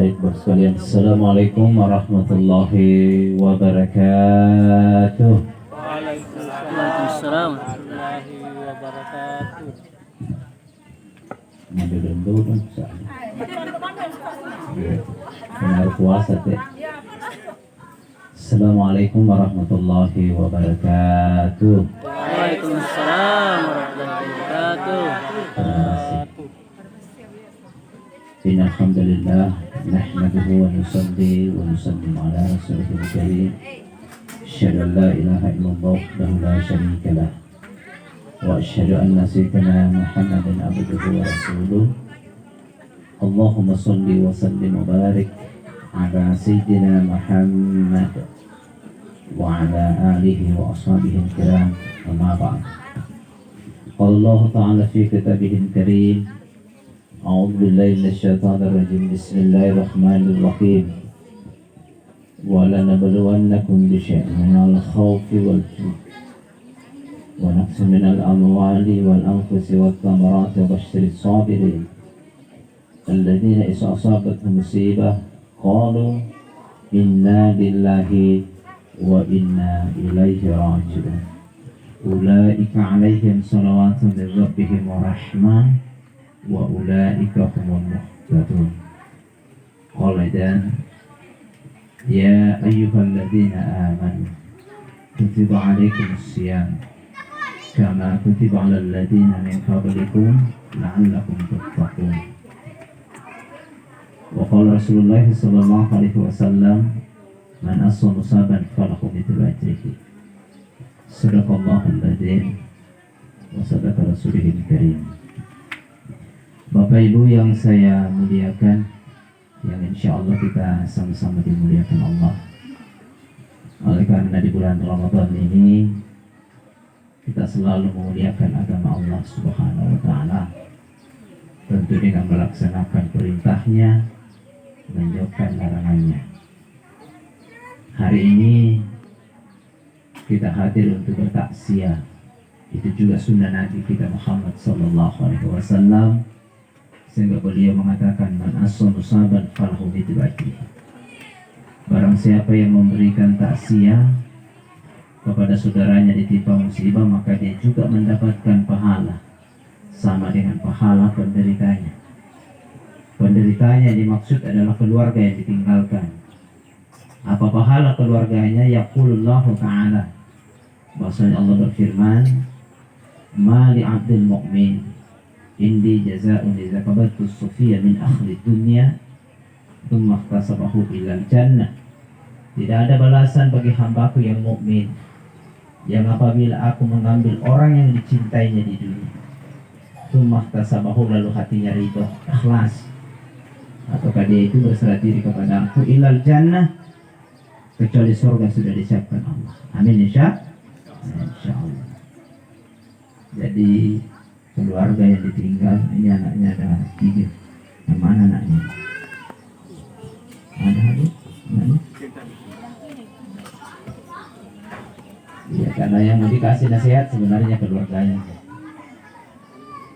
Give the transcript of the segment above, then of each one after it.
Baik, sekalian. Assalamualaikum warahmatullahi wabarakatuh. Waalaikumsalam warahmatullahi wabarakatuh. Ngambil dulu dong, benar puasa teh. Assalamualaikum warahmatullahi wabarakatuh. Waalaikumsalam warahmatullahi wabarakatuh. Terima kasih. Alhamdulillah, nahmaduhu wa nusalli wa nusallim ala rasulihil karim. Asyhadu an la ilaha illallah wahdahu la syarika lah. Wa asyhadu anna sayyidina Muhammadan abduhu wa rasuluh. Allahumma salli wa sallim wa barik ala sayyidina Muhammad wa ala alihi wa ashabihi al-kiram. Amma ba'd. Qala Allah ta'ala fi kitabihil karim. أعوذ بالله من الشيطان الرجيم بسم الله الرحمن الرحيم ولنبلونكم بشيء من الخوف والجوع ونقص من الأموال والأنفس والثمرات وبشر الصابرين الذين إذا أصابتهم مصيبة قالوا إنا لله وإنا إليه راجعون أولئك عليهم صلوات من ربهم ورحمة wa ulaika humul muhtadun. Qala dan ya ayyuhalladzina amanu kutiba alaikumus syiyam kama kutiba alal ladzina min qablikum la'allakum tattaqun. Wa qala Rasulullah sallallahu alaihi wasallam man asama musaban falahu mithlu ajrihi. Sadaqallahul adzim wa sadaqa rasulihil karim. Bapak Ibu yang saya muliakan, yang insya Allah kita sama-sama dimuliakan Allah. Oleh karena di bulan Ramadan ini kita selalu memuliakan agama Allah Subhanahu wa Ta'ala, tentu dengan melaksanakan perintahnya, menjauhkan larangannya. Hari ini kita hadir untuk bertaksiah. Itu juga sunnah Nabi kita Muhammad sallallahu alaihi wasallam, sehingga beliau mengatakan man asama musaban falahu mithlu ajrihi. Barang siapa yang memberikan taksiah kepada saudaranya ditimpa musibah, maka dia juga mendapatkan pahala sama dengan pahala penderitanya. Penderitanya dimaksud adalah keluarga yang ditinggalkan. Apa pahala keluarganya? Yaqulullahu ta'ala, bahwasanya Allah berfirman, ma li 'abdil mu'min indi jazaa'un idza qabaltu as-sufiyya min akhli dunya thumma ihtasabahu ilal jannah. Tidak ada balasan bagi hambaku yang mukmin yang apabila aku mengambil orang yang dicintainya di dunia, thumma ihtasabahu, lalu hatinya ridho, ikhlas, ataukah dia itu berserah diri kepada aku, ilal jannah, kecuali surga sudah disiapkan Allah. Amin insyaallah. Jadi keluarga yang ditinggal, ini anaknya ada 3. Yang mana anaknya? Ada adik? Anaknya? Ya, karena yang mau dikasih nasihat sebenarnya keluarganya.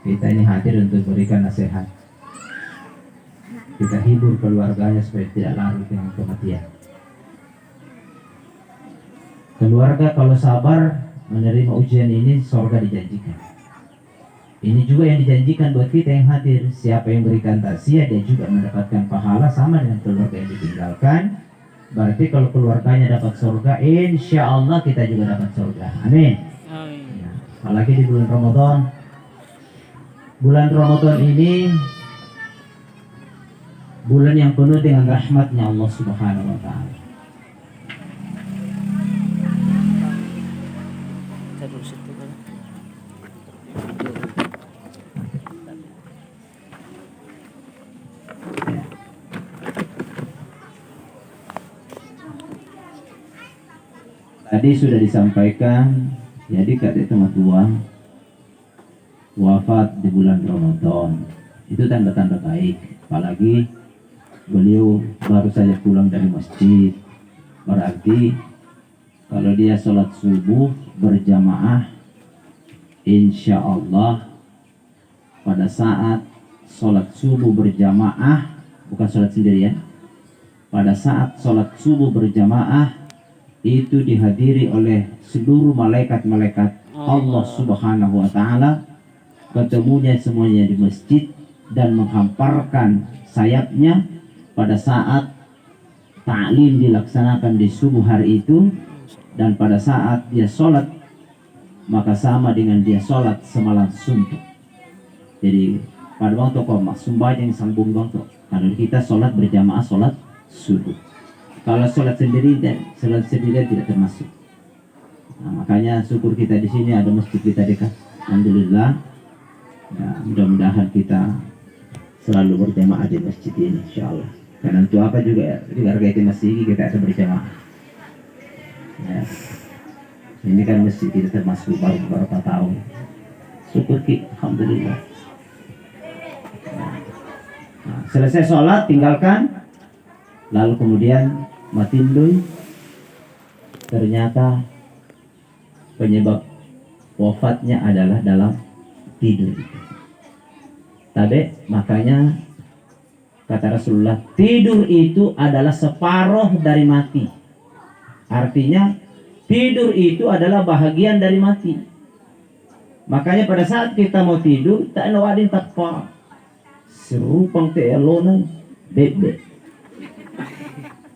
Kita ini hadir untuk berikan nasihat. Kita hibur keluarganya supaya tidak larut dengan kematian. Keluarga kalau sabar menerima ujian ini, surga dijanjikan. Ini juga yang dijanjikan buat kita yang hadir. Siapa yang berikan taksiah, dia juga mendapatkan pahala sama dengan keluarga yang ditinggalkan. Berarti kalau keluarganya dapat surga, insya Allah kita juga dapat surga. Amin. Ya, apalagi di bulan Ramadan. Bulan Ramadan ini bulan yang penuh dengan rahmatnya Allah Subhanahu wa Ta'ala. Tadi sudah disampaikan, jadi kakek teman tua wafat di bulan Ramadan itu tanda-tanda baik. Apalagi beliau baru saja pulang dari masjid, berarti kalau dia sholat subuh berjamaah, insya Allah pada saat sholat subuh berjamaah, bukan sholat sendirian, pada saat sholat subuh berjamaah itu dihadiri oleh seluruh malaikat-malaikat Allah Subhanahu wa Ta'ala, ketemunya semuanya di masjid dan menghamparkan sayapnya pada saat ta'lim dilaksanakan di subuh hari itu, dan pada saat dia sholat maka sama dengan dia sholat semalam suntuk. Jadi pada waktu kau maksum yang sambung waktu kalau kita sholat berjamaah sholat subuh. Kalau sholat sendiri tidak termasuk. Nah, makanya syukur kita di sini ada masjid kita dekat. Alhamdulillah. Ya, mudah-mudahan kita selalu berjamaah di masjid ini, insyaallah. Karena untuk apa juga harga itu masih kita akan berjamaah. Ya. Ini kan masjid kita termasuk baru beberapa tahun. Syukur kita, alhamdulillah. Nah, selesai sholat tinggalkan, lalu kemudian matindui. Ternyata penyebab wafatnya adalah dalam tidur. Tapi makanya kata Rasulullah, tidur itu adalah separuh dari mati. Artinya tidur itu adalah bahagian dari mati. Makanya pada saat kita mau tidur, tak nawadin takwa serupang teelona bebek.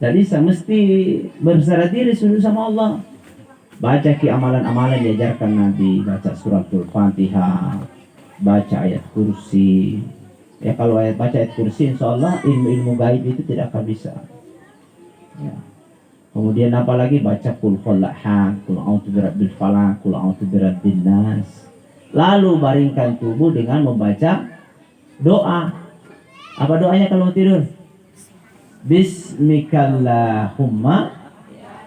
Jadi saya mesti berserah diri sama Allah. Baca amalan-amalan diajarkan Nabi, baca suratul Fatihah, baca ayat kursi. Ya kalau baca ayat kursi, insya Allah ilmu-ilmu gaib itu tidak akan bisa. Ya. Kemudian apalagi baca kul huwallahu, kul a'udzu birabbil falaq, kul a'udzu birabbin nas. Lalu baringkan tubuh dengan membaca doa. Apa doanya kalau mau tidur? Bismikallahumma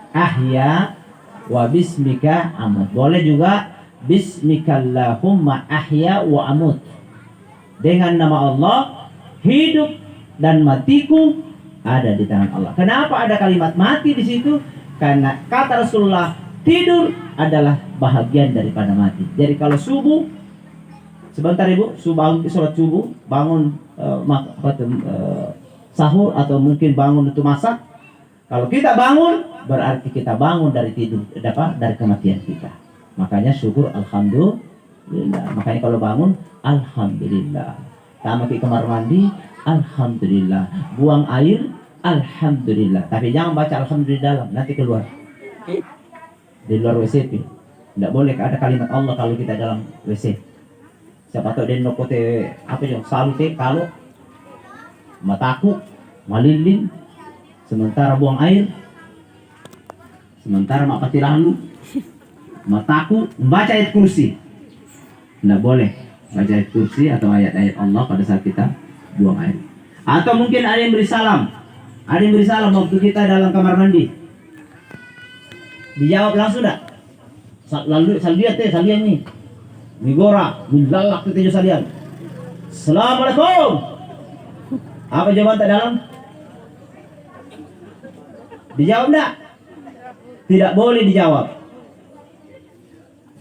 ahya wa bismika amut. Boleh juga bismikallahumma ahya wa amut. Dengan nama Allah, hidup dan matiku ada di tangan Allah. Kenapa ada kalimat mati di situ? Karena kata Rasulullah, tidur adalah bahagian daripada mati. Jadi kalau subuh, sebentar ibu, sholat subuh, bangun sahur atau mungkin bangun untuk masak. Kalau kita bangun, berarti kita bangun dari tidur, dari kematian kita. Makanya syukur alhamdulillah. Makanya kalau bangun, alhamdulillah. Sama ke kamar mandi, alhamdulillah. Buang air, alhamdulillah. Tapi jangan baca alhamdulillah dalam, nanti keluar. Di luar WC itu. Tidak boleh ada kalimat Allah kalau kita dalam WC. Siapa tahu dia nokote apa yang salute kalau mataku malilin sementara buang air, sementara mak pati lalu mataku membaca ayat kursi. Tidak boleh baca ayat kursi atau ayat-ayat Allah pada saat kita buang air. Atau mungkin ada yang beri salam. Ada yang beri salam waktu kita dalam kamar mandi. Dijawab langsung dah. Lalu salian nih. Migora, milalak itu salian. Assalamualaikum. Apa jawaban tak dalam? Dijawab enggak? Tidak boleh dijawab.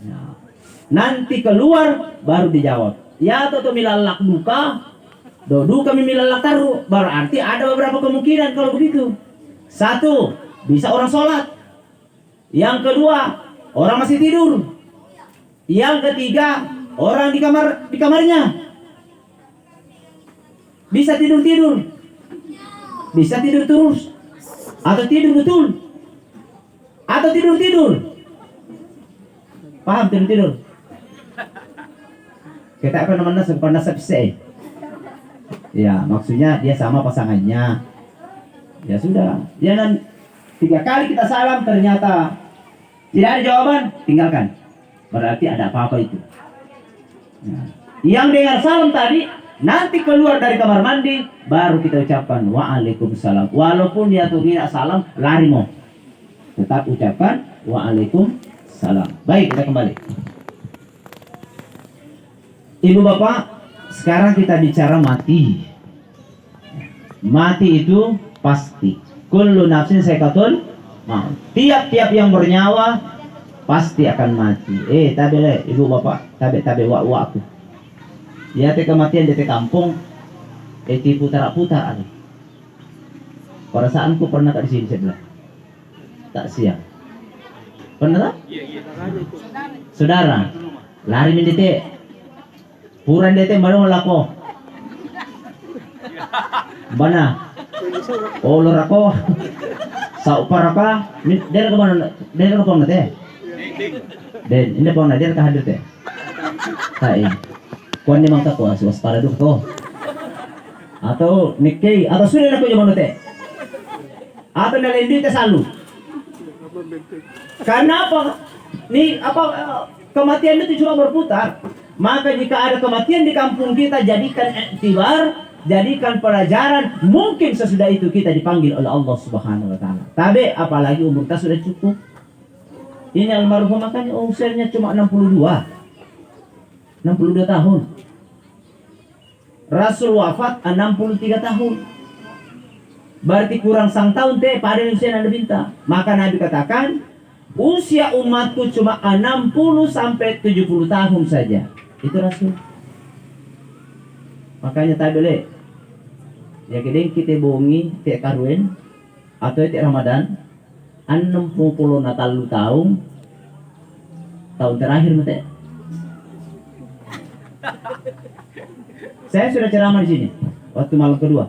Nah, nanti keluar baru dijawab. Ya atau milalak duka, dodu kami milalak taruh. Berarti ada beberapa kemungkinan kalau begitu. Satu, bisa orang sholat. Yang kedua, orang masih tidur. Yang ketiga, orang di kamarnya. Bisa tidur. Bisa tidur terus. Atau tidur betul. Atau tidur. Paham tidur? Kita apa namanya nasab se. Ya, maksudnya dia sama pasangannya. Ya sudah. Ya dan 3 kali kita salam ternyata tidak ada jawaban, tinggalkan. Berarti ada apa-apa itu. Nah, yang dengar salam tadi, nanti keluar dari kamar mandi, baru kita ucapkan waalaikumsalam. Walaupun dia tuh tidak salam, lari mau. Tetap ucapkan waalaikumsalam. Baik, kita kembali. Ibu bapak, sekarang kita bicara mati. Mati itu pasti. Kullu nafsin saikatul maut. Tiap-tiap yang bernyawa pasti akan mati. Tabe ibu bapak, tabe wa aku. Ya te kematian di kampung, ti putar-putar ada. Perasaanku pernah tak di sini, saya bilang. Tak siap. Pernah tak? Saudara, lari mendete. Puran dete baru lako. Bana. Oh lorako. Sa uparaka, der ka mana? Der ka pon teh. Den, ini pon der ka hadir teh. Tai. Kuan ni mang tako asus para duk to. Atau nikkei atau sudah nak jaman teh. Atau nalendi teh salu. Karena apa? Nih apa kematian itu cuma berputar. Maka jika ada kematian di kampung kita, jadikan iktibar, jadikan pelajaran. Mungkin sesudah itu kita dipanggil oleh Allah Subhanahu wa taala. Tapi apalagi umur kita sudah cukup. Ini almarhum makanya usianya cuma 62 tahun. Rasul wafat 63 tahun. Berarti kurang sang tahun teh pada usia Nabi Binta. Maka Nabi katakan usia umatku cuma 60 sampai 70 tahun saja. Itu Rasul. Makanya tak boleh. Ya kedeng kita bongi tiap karuen atau tiap Ramadan 60 Natal tahun terakhir mate. Saya sudah ceramah di sini waktu malam kedua.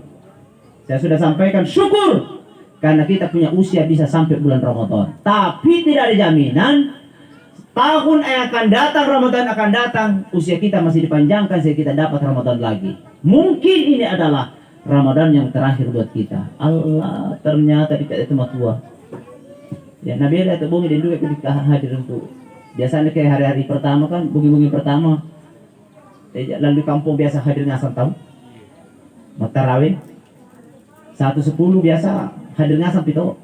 Saya sudah sampaikan syukur karena kita punya usia bisa sampai bulan Ramadan. Tapi tidak ada jaminan tahun yang akan datang, Ramadan akan datang, usia kita masih dipanjangkan sehingga kita dapat Ramadan lagi. Mungkin ini adalah Ramadan yang terakhir buat kita. Allah, ternyata kita itu tua. Ya Nabi ada bumi dan juga ketika hadir untuk biasanya kayak hari-hari pertama kan, bumi-bumi pertama. Lalu kampung biasa hadir ngasal tahu. Tarawih 1:10 biasa hadir ngasal pito.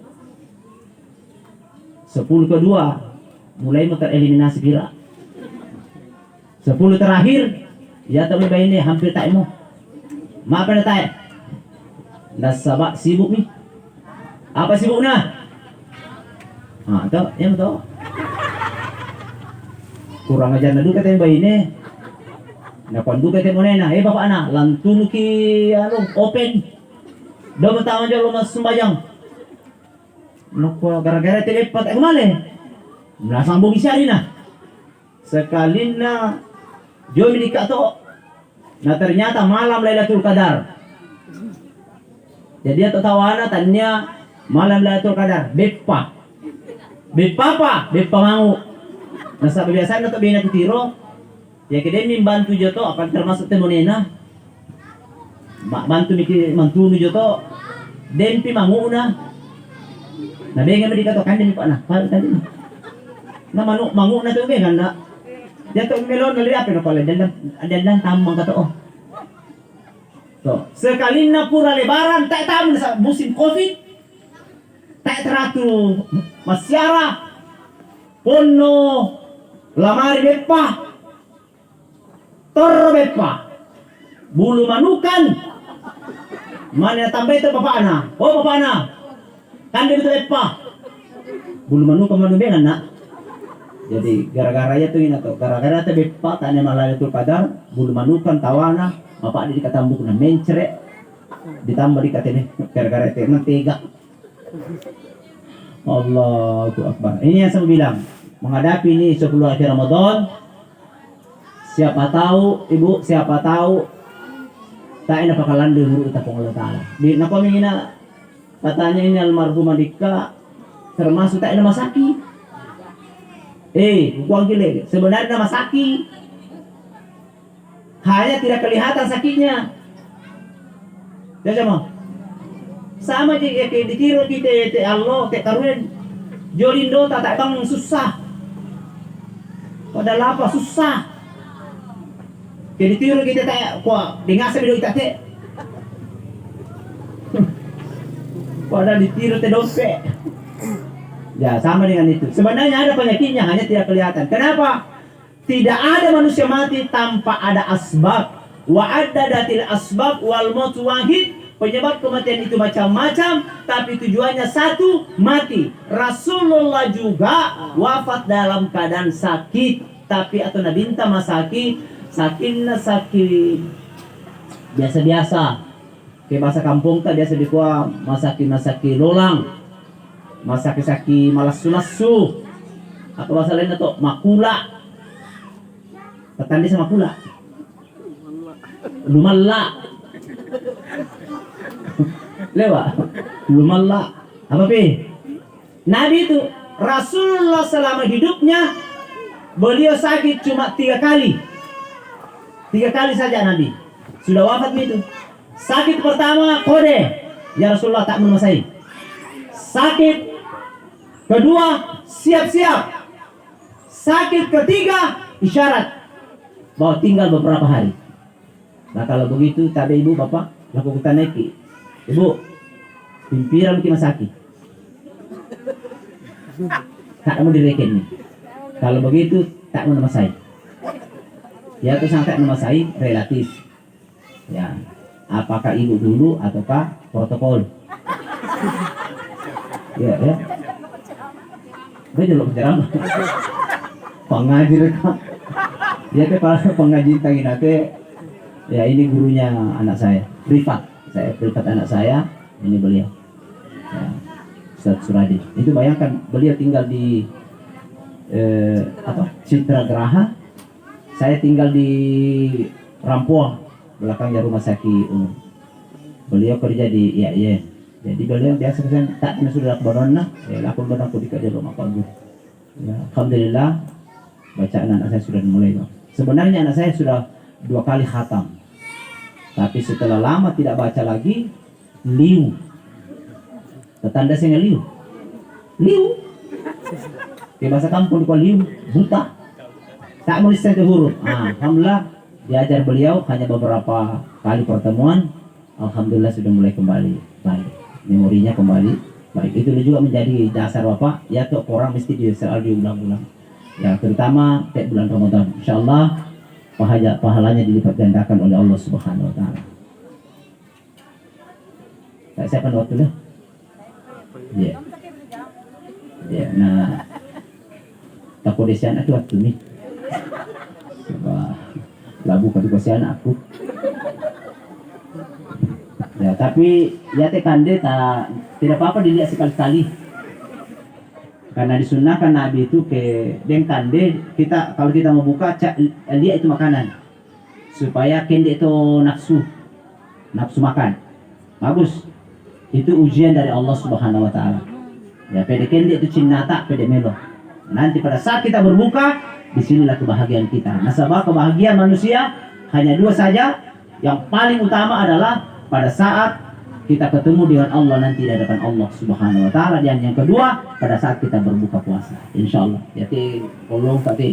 10 kedua mulai tereliminasi kira. 10 terakhir ya tapi ini hampir tak mau. Maaf na tayo. Nasaba sibuk nih. Apa sibuk na? Ito, yan to. Kurang ajar na duka tayo ba ini? Napanduka tayo muna na. Bapak na, lantun ki open. Daw matawang dyan lumas sumbayang. Naku, gara-gara telepat kemana? Nasambung isya rin na. Sekali na Diyo minika to na ternyata malam Lailatul Qadar. Jadi atau tawana tanya malam Lailatul Qadar bepa. Bepa apa? Bepa mau. Nasa biasanya to bina tiro. Ya kede membantu joto akan termasuk temonena. Bantu miki mantu joto den pi mangu na. Nabi nga medika to kande mi pa na. Pal tadi. Na mangu na to be ganda. Jatuh melon nali apa no pala dan tamang kato. So, sekali na pura lebaran tak tahu sa musim Covid. Tak teratu masyara pono lamari bepa. Tor bepa. Bulu manukan. Mana tambah itu bapak ana? Oh bapak ana. Kan dia betul bepa. Bulu manukan manubengan nak. Jadi gara-gara itu ini atau gara-gara itu bepa tanya malah itu kadar bulu manukan tawana bapak di kata buk na mencre ditambah di kata ini gara-gara itu mentega. Allahu Akbar. Ini yang saya bilang menghadapi ini sebelum akhir Ramadan. Siapa tahu ibu, siapa tahu tak enak bakalan dulu kita Allah Taala. Di napa mingina katanya ini almarhum Dika termasuk tak enak masaki. Buang gile. Sebenarnya nama sakit. Hanya tidak kelihatan sakitnya. Ya sama. Sama jika ditiru kita Allah tak karuan. Jolindo tak bang susah. Padahal apa susah. Ditiru kita tak kuat. Dengar sebelum kita tak. Padahal ditiru tak dompet. Ya sama dengan itu. Sebenarnya ada penyakitnya hanya tidak kelihatan. Kenapa? Tidak ada manusia mati tanpa ada asbab. Wa addadatil asbab wal maut wahid. Penyebab kematian itu macam-macam, tapi tujuannya satu, mati. Rasulullah juga wafat dalam keadaan sakit, tapi atau Nabi masaki, sakitnya sakit biasa-biasa. Ke bahasa kampung tak biasa dikua masaki lolang, masaki malas sunasu, atau bahasa lain atau makula. Petani sama makula. Lumalla. Lewat. Lumalla. Apa pi? Nabi itu Rasulullah selama hidupnya beliau sakit cuma 3 kali. 3 kali saja Nabi. Sudah wafat itu. Sakit pertama kode, ya Rasulullah tak menguasai. Sakit kedua siap-siap. Sakit ketiga isyarat bahwa tinggal beberapa hari. Nah kalau begitu tadi ibu bapak lakukan naiki. Ibu pimpiran kita sakit. Tak mau direken nih. Kalau begitu tak menguasai. Ya itu sangat menguasai relatif. Ya. Apakah ibu dulu ataukah protokol? Ya. Dia dulu penceramah. Pengaji rekam. Dia tuh kalau pengaji tangin nate, ya ini gurunya anak saya, privat. Saya privat anak saya, ini beliau. Ya, Ustaz Suradi. Itu bayangkan beliau tinggal di Citra Geraha. Saya tinggal di Rampuang. Belakangnya rumah sakit umum. Beliau kerja di IAIN. Jadi beliau biasa kan tak pernah sudah berona, lakon berona aku di rumah Pak Guru. Ya, alhamdulillah bacaan anak saya sudah mulai. Sebenarnya anak saya sudah 2 kali khatam. Tapi setelah lama tidak baca lagi, liu. Tetanda saya liu. Liu. Di bahasa kampung di liu, buta. Tak menulis satu huruf. Alhamdulillah diajar beliau hanya beberapa kali pertemuan, alhamdulillah sudah mulai kembali baik, memorinya kembali baik. Itu juga menjadi dasar bapak, ya tuh orang mesti selalu diulang-ulang. Ya terutama tiap bulan Ramadan, insyaallah pahalanya dilipat gandakan oleh Allah Subhanahu Wa Taala. Tak siapkan waktu dah. Ya. Ya, nah takut desian itu waktu ni. Coba labu kedua anakku. Ya tapi ya kande tidak apa-apa dilihat sekali-kali. Karena disunahkan Nabi itu ke kande kita kalau kita mau buka lihat itu makanan supaya kende itu nafsu makan. Bagus. Itu ujian dari Allah Subhanahu Wa Taala. Ya pede kende itu cinnata pede melo. Nanti pada saat kita berbuka, disinilah kebahagiaan kita. Nasabah kebahagiaan manusia hanya 2 saja. Yang paling utama adalah pada saat kita ketemu dengan Allah nanti di hadapan Allah Subhanahu Wa Taala. Dan yang kedua pada saat kita berbuka puasa. Insyaallah. Jadi tolong kata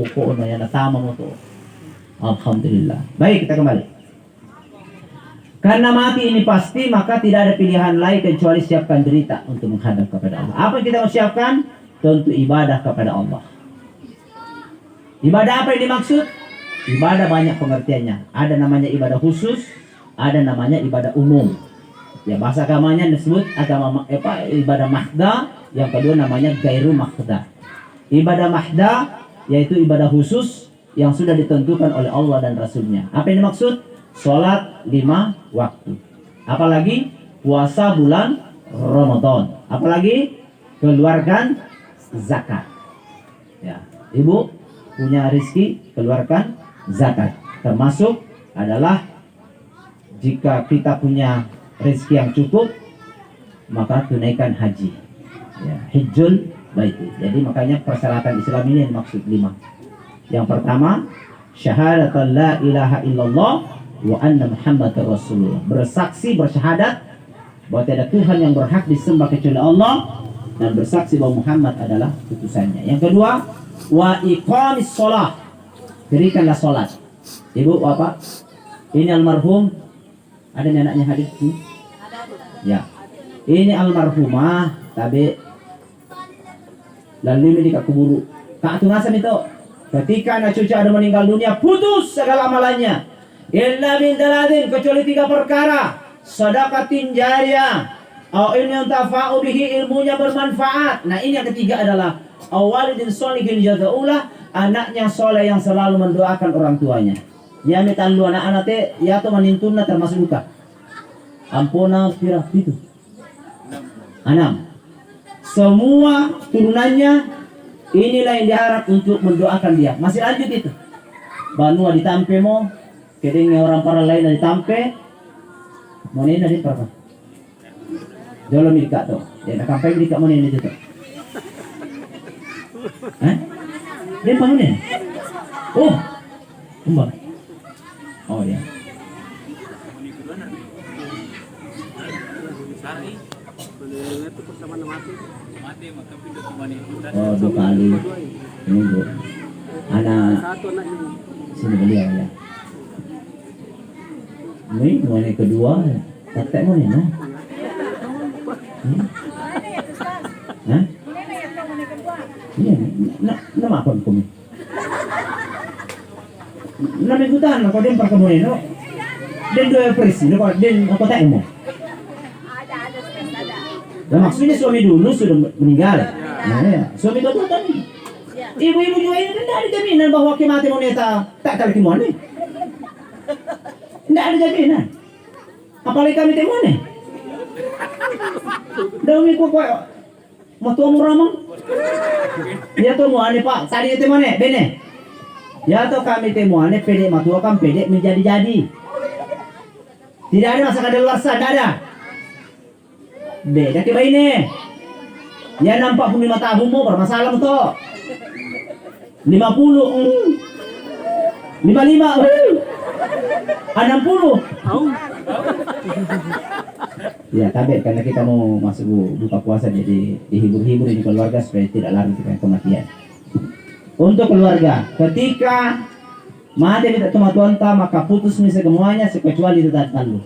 kok nanya sama moto. Alhamdulillah. Baik kita kembali. Karena mati ini pasti maka tidak ada pilihan lain kecuali siapkan derita untuk menghadap kepada Allah. Apa yang kita mau siapkan? Tentu ibadah kepada Allah. Ibadah apa yang dimaksud? Ibadah banyak pengertiannya. Ada namanya ibadah khusus, ada namanya ibadah umum. Ya bahasa agamanya disebut ibadah mahda, yang kedua namanya gairu mahda. Ibadah mahda yaitu ibadah khusus yang sudah ditentukan oleh Allah dan Rasulnya. Apa yang dimaksud? Salat 5 waktu. Apalagi puasa bulan Ramadan. Apalagi keluarkan zakat. Ya, ibu punya rezeki keluarkan zakat. Termasuk adalah jika kita punya rezeki yang cukup maka tunaikan haji. Ya, hijjul baiti. Jadi makanya persyaratan Islam ini yang dimaksud 5. Yang pertama, syahadat la ilaha illallah wa anna Muhammadar Rasulullah. Bersaksi bersyahadat bahwa tidak ada Tuhan yang berhak disembah kecuali Allah dan bersaksi bahwa Muhammad adalah utusannya. Yang kedua, wa iqamis shalah. Dirikanlah salat. Ibu, Bapak, ini almarhum ada anaknya hadir? Ya. Ini almarhumah tapi lalu ini kuburu. Kak tungasan itu ketika anak cucu ada meninggal dunia putus segala amalannya. Illa min daladin kecuali 3 perkara. Sedekatin jariyah, au ilmu tafa'u bihi ilmunya bermanfaat. Nah, ini yang ketiga adalah awalidin sholihin jazaulah, anaknya soleh yang selalu mendoakan orang tuanya. Ya mitan lu anak-anak teh ya to manintuna termasuk duka. Ampona kira itu 6. Semua turunannya inilah yang diharap untuk mendoakan dia. Masih lanjut itu. Banua ditampe mo, kedengnya orang para lain ditampe. Mau ini dari berapa? Jolo milik to. Ya nak kampai milik mo ini itu. Hah? Dia bangunin. Oh. Kumbang. Oh ya. Oh 2 kali. Ini bu. Anak. Sini beliau ya. Ini mau yang kedua. Tatek mau nih no. Hah? Iya. Nama apa kami? Nama ikutan. Kau dia perkebunan no. Dan 2 presi. No kau dia apa tak mau? Nah, maksudnya suami dulu sudah meninggal. Nah, ya. Suami kedua tadi. Ibu-ibu juga ini tidak ada jaminan bahwa mati moneta tak kali kimone. Tidak ada jaminan. Apalagi kami temone. Demi kok mau tua muramang. Ya tuh mau ane Pak, tadi temone, bene. Ya tuh kami temone pede matua kan pede menjadi-jadi. Tidak ada masa kadaluarsa, tidak ada. Beda tiba ini. Ya nampak 5 tahun mau bermasalah toh. 50 55 60 ya tabir karena kita mau masuk buka puasa jadi dihibur-hibur di keluarga supaya tidak lari ke kematian. Untuk keluarga ketika mati tidak cuma tuan maka putus misa semuanya kecuali tetap lalu.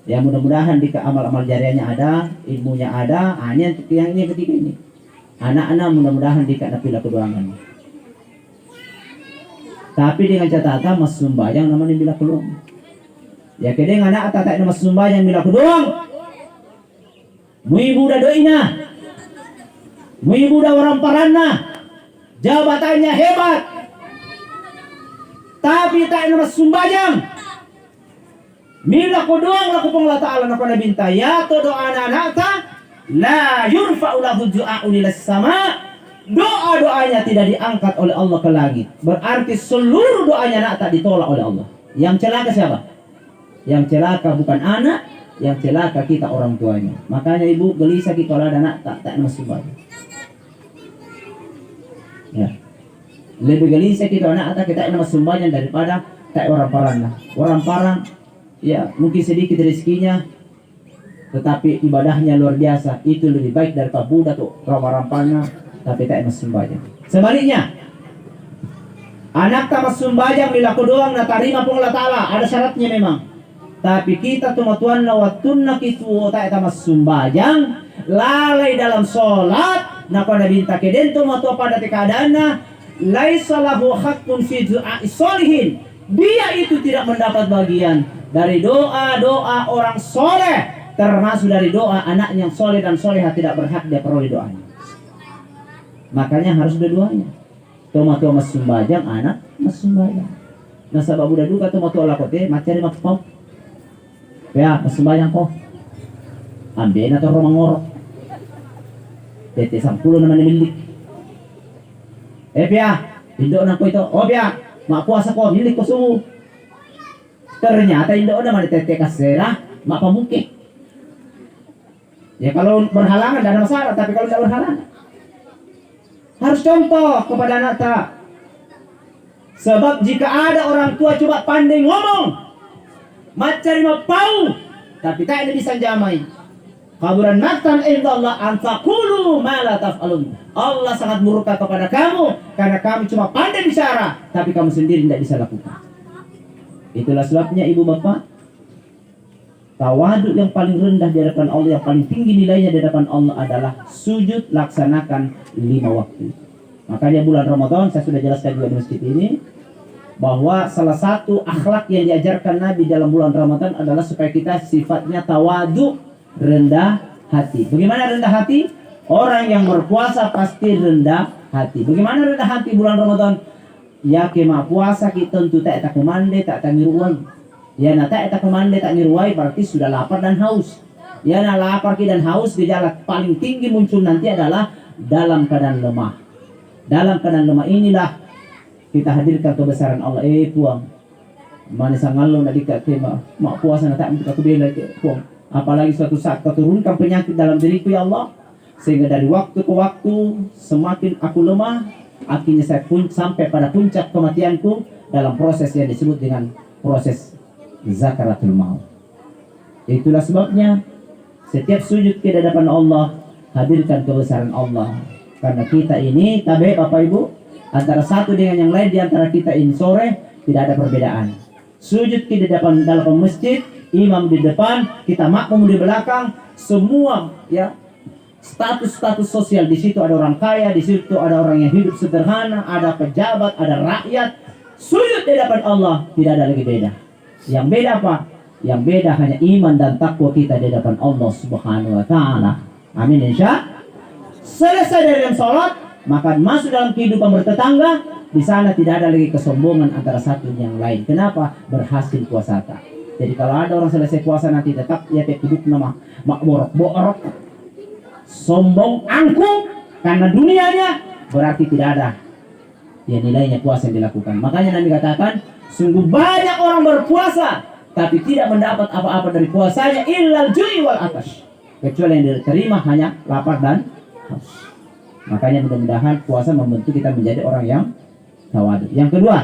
Ya mudah-mudahan di amal-amal jariahnya ada, ilmunya ada, hanya yang ini ketiga ini. Anak-anak mudah-mudahan dikata pilih keduangan. Tapi dengan catatan mas sumbayang namanya bila keluang. Ya kedeng anak tatak nama sumbayang bila keluang. Mui buda doina. Mui buda orang parana. Jabatannya hebat. Tapi tak nama sumbayang. Mila ko doang laku pangla ta'ala na pana binta ya to doa anak la yurfa'u lahu du'a'un ila sama. Doa-doanya tidak diangkat oleh Allah ke langit. Berarti seluruh doanya nak tak ditolak oleh Allah. Yang celaka siapa? Yang celaka bukan anak, yang celaka kita orang tuanya. Makanya ibu gelisah kita kalau ada anak tak masuk bayi. Ya. Lebih gelisah kita anak tak kita masuk bayi daripada tak orang parang. Orang parang ya mungkin sedikit rezekinya, tetapi ibadahnya luar biasa. Itu lebih baik daripada budak tuh ramah-rampanya tapi tak mas sembahyang. Sebaliknya, anak tak mas sembahyang bila doang na tarima pun Allah Ta'ala. Ada syaratnya memang. Tapi kita cuma Tuhan lawatunna kitu tak mas sembahyang lalai dalam sholat. Na pada binta keden tu matu pada keadaannya laisa lahu haqqun fi du'a'i sholihin. Dia itu tidak mendapat bagian dari doa-doa orang soleh, termasuk dari doa anak yang soleh dan soleha tidak berhak dia peroleh doanya. Makanya harus dua-duanya. Tomato mas sumbajang, anak mas sumbajang. Nah sabab udah duka tomato ala kote, macari makpau. Ya mas sumbajang ko. Ambil atau romang ngorok. Tete 10 naman milik. Pia, indo na ko ito. Oh pia, mapuasa ko, milik ko sumu. Ternyata indo naman tete kasera, mapamukit. Ya kalau berhalangan tidak ada masalah, tapi kalau tidak berhalangan harus contoh kepada anak tak. Sebab jika ada orang tua coba pandai ngomong, macari mapau, tapi tak ada bisa jamai. Kaburan matan indallah antaqulu ma la taf'alun. Allah sangat murka kepada kamu karena kamu cuma pandai bicara, tapi kamu sendiri tidak bisa lakukan. Itulah sebabnya ibu bapak, tawaduk yang paling rendah di hadapan Allah, yang paling tinggi nilainya di hadapan Allah adalah sujud laksanakan 5 waktu. Makanya bulan Ramadan saya sudah jelaskan juga di masjid ini bahwa salah satu akhlak yang diajarkan Nabi dalam bulan Ramadan adalah supaya kita sifatnya tawaduk, rendah hati. Bagaimana rendah hati? Orang yang berpuasa pasti rendah hati. Bagaimana rendah hati bulan Ramadan? Ya kema puasa kita tentu tak kumande tak tangiruan. Ya nata eta komande tak niruai berarti sudah lapar dan haus. Ya na lapar dan haus, gejala paling tinggi muncul nanti adalah dalam keadaan lemah. Dalam keadaan lemah inilah kita hadirkan kebesaran Allah. Puang, mana sangallo nadi ka tema mak puasa nata kita kubela puang. Apalagi suatu saat kau turunkan penyakit dalam diriku ya Allah, sehingga dari waktu ke waktu semakin aku lemah, akhirnya saya pun sampai pada puncak kematianku dalam proses yang disebut dengan proses zakaratul maut. Itulah sebabnya setiap sujud ke hadapan Allah, hadirkan kebesaran Allah. Karena kita ini tabe Bapak Ibu, antara satu dengan yang lain di antara kita ini sore tidak ada perbedaan. Sujud ke hadapan dalam masjid, imam di depan, kita makmum di belakang, semua ya status-status sosial di situ, ada orang kaya, di situ ada orang yang hidup sederhana, ada pejabat, ada rakyat. Sujud di hadapan Allah tidak ada lagi beda. Yang beda apa? Yang beda hanya iman dan takwa kita di hadapan Allah Subhanahu wa taala. Amin insya. Selesai dari dalam salat, maka masuk dalam kehidupan bertetangga, di sana tidak ada lagi kesombongan antara satu yang lain. Kenapa? Berhasil puasa. Jadi kalau ada orang selesai puasa nanti tetap ya duduk nama borok-borok, sombong, angkuh karena dunianya, berarti tidak ada ya nilainya puasa yang dilakukan. Makanya Nabi katakan, sungguh banyak orang berpuasa tapi tidak mendapat apa-apa dari puasanya illal jui wal atash, kecuali yang diterima hanya lapar dan haus. Makanya mudah-mudahan puasa membentuk kita menjadi orang yang tawadu. Yang kedua,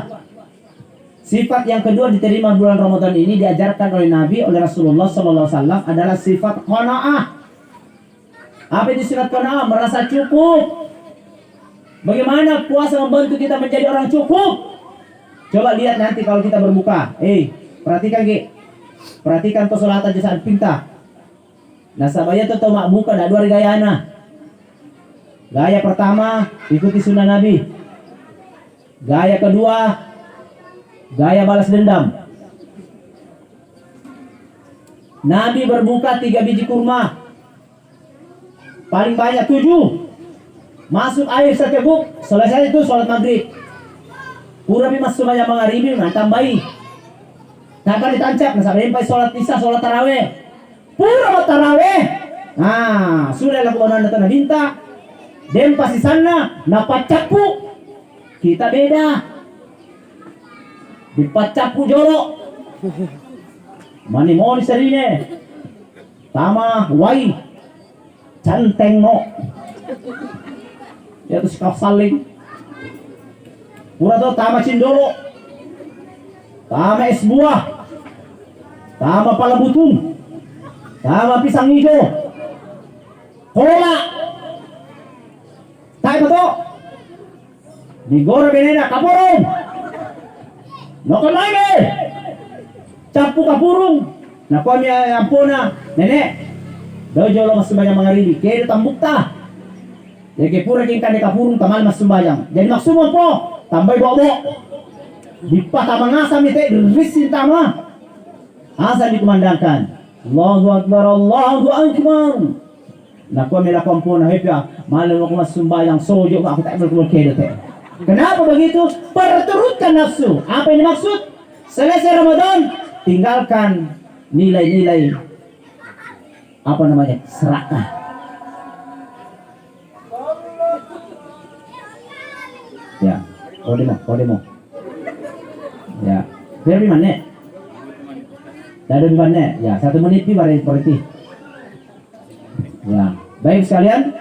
sifat yang kedua diterima bulan Ramadan ini diajarkan oleh Nabi, oleh Rasulullah SAW adalah sifat qanaah. Apa itu sifat qanaah? Merasa cukup. Bagaimana puasa membantu kita menjadi orang cukup? Coba lihat nanti kalau kita berbuka. Perhatikan Ki. Perhatikan to salat aja saat pinta. Nasabaya to mak buka dak dua gayana. Gaya pertama ikuti sunnah Nabi. Gaya kedua gaya balas dendam. Nabi berbuka 3 biji kurma. Paling banyak 7. Masuk air secebuk, selesai itu sholat maghrib. Pura mas sebanyak mangaribi, nah tambahi. Tanpa ditancap, nah sampai sholat isya, sholat taraweh. Pura taraweh. Nah, sudah lakukan anda tanah minta. Dan pasti sana, napacapu. Kita beda. Dipacapu jorok. Mani moni serine. Tama, wai. Canteng no. Ya terus kau saling. Pura to tama cindolo. Tama es buah. Tama pala butung. Tama pisang hijau. Kola. Tayo to. Digora benena kapurung. Nokon lagi. Capu kapurung. Nakuha niya ampuna. Nenek. Daw jolo mas sembahyang mangaribi. Kaya tambuk ta. Jadi pura king kan kapurung tamal mas sembahyang. Jadi maksumon po. Tambay bobo. Di patama ngasam ite risin tama. Asa dikumandangkan. Allahu Akbar, Allahu Akbar. Nakuha nila kampuna hepya. Malam ako mas sembahyang sojo ako tak berkedo te. Kenapa begitu? Perturutkan nafsu. Apa yang dimaksud? Selesai Ramadan, tinggalkan nilai-nilai apa namanya? Serakah. Ya, kodemo. Ya, biar mana? Dari mana? Ya, 1 menit berarti. Ya, baik sekalian.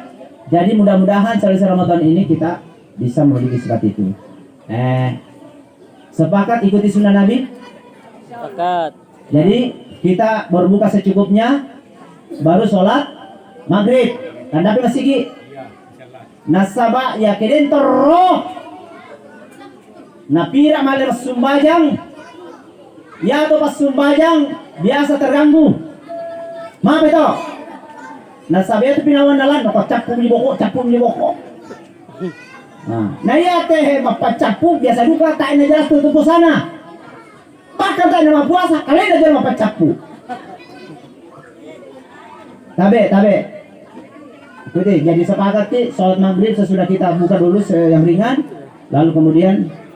Jadi mudah-mudahan selesai Ramadan ini kita bisa memiliki sifat itu. Sepakat ikuti sunnah Nabi? Sepakat. Jadi kita berbuka secukupnya, baru sholat maghrib. Dan tapi masih ki nasaba ya keden terroh. Napira malir sumbajang. Ya atau pas sumbajang biasa terganggu. Maaf itu. Nasaba itu pinawan nalan, capu ni boko. Nah iya teh mapacapu biasa duka tak ina jelas tutup sana. Bahkan tak ina puasa kalian aja mapacapu. Tabe. Ikuti, jadi sepakat ki sholat maghrib sesudah kita buka dulu yang ringan, lalu kemudian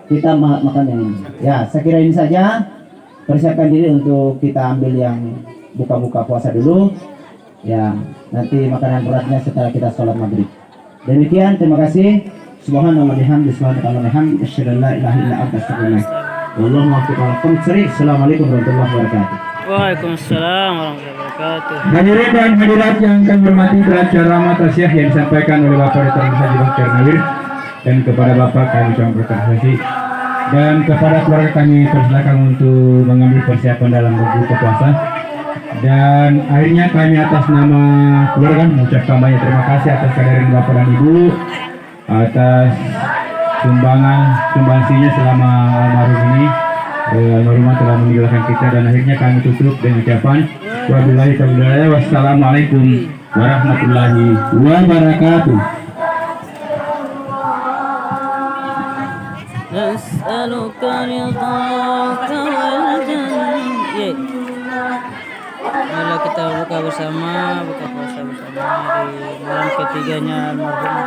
kita makan yang ini. Ya, saya kira ini saja. persiapkan diri untuk kita ambil yang buka-buka puasa dulu. Ya, nanti makanan beratnya setelah kita sholat maghrib. Demikian, terima kasih. Subhanallah bihamdi, subhanallah bihamdi, asyhadu an la ilaha illa anta astaghfiruka. Wallahu a'lam. Assalamualaikum warahmatullahi wabarakatuh. Waalaikumsalam warahmatullahi wabarakatuh. Hadirin dan hadirat yang kami hormati, telah ceramah tausiah yang disampaikan oleh Bapak Dr. Haji Baktiar Nawir, dan kepada Bapak kami ucapkan terima kasih, dan kepada keluarga kami persilakan untuk mengambil persiapan dalam berbuka puasa. Dan akhirnya kami atas nama keluarga mengucapkan banyak terima kasih atas kehadiran Bapak dan Ibu, atas sumbangsinya selama almarhum ini. Almarhumah telah meninggalkan kita, dan akhirnya kami tutup dengan ucapan wabillahi taufiq, wassalamualaikum warahmatullahi wabarakatuh. Nas'aluka ridhaka wal jannah. Mari kita buka puasa bersama di malam ketiganya almarhum.